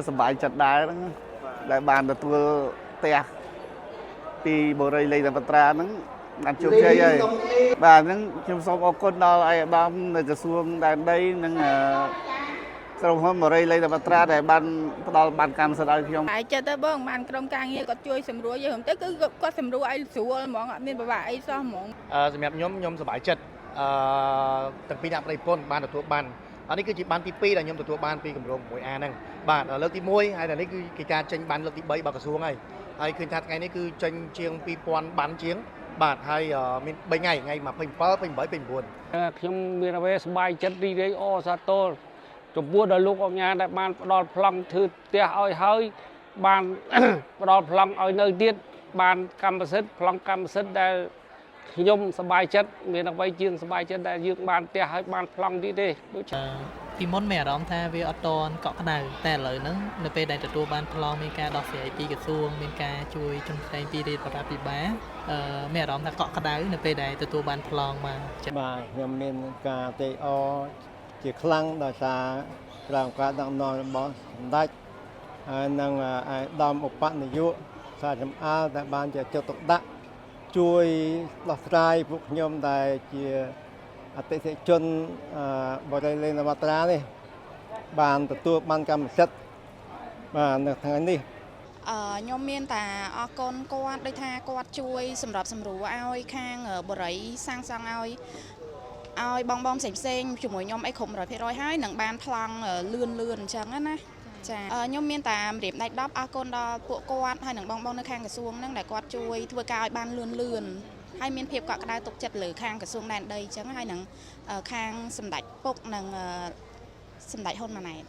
สบายจัดได้ได้บานตัวเตะปีโบราณเลยแต่ปัตรานั้นนัดจุดใช่ไหมบ้านนั้นชุมชนออกคนดอไอ้บ้านในจะส่วงได้ได้นั่งสรุปว่าโบราณเลยแต่ปัตราได้บ้านดอบ้านการสลายพิมพ์ไอ้เจ้าตาบ้องบ้านกรงกลางเนี่ยก็ช่วยสำรวจเยอะผมแต่ก็สำรวจไอ้สัวมองอ่ะมีแบบว่าไอ้ซ้อมมองสำหรับยมสบายจัดตั้งปีนับในปนบ้านตัวบ้านอันนี้คือจีบ้านที่ปีแต่ยมตัวบ้านปีกำลังมวยนั่งบ้านเลิกที่มวยไอ้แต่นี่คือการเชิงบ้านเลิกที่ใบบากระทรวงไงไอ้คืนทัดไงนี่คือเชิงเชียงปีปอนบ้านเชียงบ้านให้มีใบไงมาเป็นเป้าเป็นใบเป็นบุญខ្ញុំមានអ្វីសบายចិត្តរីករាយអសាទរចំពោះដល់លោកអង្គការដែលបានផ្ដល់ប្លង់ធ្វើផ្ទះឲ្យហើយបានផ្ដល់ប្លង់ឲ្យនៅទៀតបានកម្មសិទ្ធិប្លង់កម្មសិទ្ធិដែលខ្ញុំសบายចិត្តមានអ្វីជាងសบายចិត្តដែលយើងបានផ្ទះឲ្យបានប្លង់ទៀតទេដូចពីមុនមានអារម្មណ៍ថាវាអត់តកក់ក្ដៅតែឥឡូវហ្នឹងនៅពេលដែលទទួលបានប្លង់មានការដោះស្រាយពីក្រសួងមានការជួយជំរុញពីរាជរដ្ឋាភិបាលមានអារម្មណ៍ថាកក់ក្ដៅនៅពេលដែលទទួលបានប្លង់មកបាទខ្ញុំមានការទេអជាខ្លាំងដោយសារក្រមការដឹកនាំរបស់សម្ដេចហើយនឹងអាយដាមឧបនាយកសារចំអល់ដែលបានជាចុះទុកដាក់ជួយដោះស្រាយពួកខ្ញុំដែលជាអតិថិជនបរិយាលេងវត្តរានេះបានទទួលបានកម្មសិទ្ធិបាទនៅថ្ងៃនេះខ្ញុំមានតែអរគុណគាត់ដូចថាគាត់ជួយសម្រាប់សម្រួលឲ្យខាងបរិយាសាងសង់ឲ្យបងផ្សេងជាមួយខ្ញុំអីគ្រប់ 100% ហើយនឹងបានប្លង់លឿនអញ្ចឹងណាចាខ្ញុំមានតែរៀបដៃ10អរគុណដល់ពួកគាត់ហើយនឹងបងនៅខាងក្រសួងហ្នឹងដែលគាត់ជួយធ្វើការឲ្យបានលឿនហើយមានភាពកក់ក្ដៅទុកចិត្តលើខាងក្រសួងដែនដីអញ្ចឹងហើយនឹងខាងសម្ដេចពុកនិងសម្ដេចហ៊ុនម៉ាណែត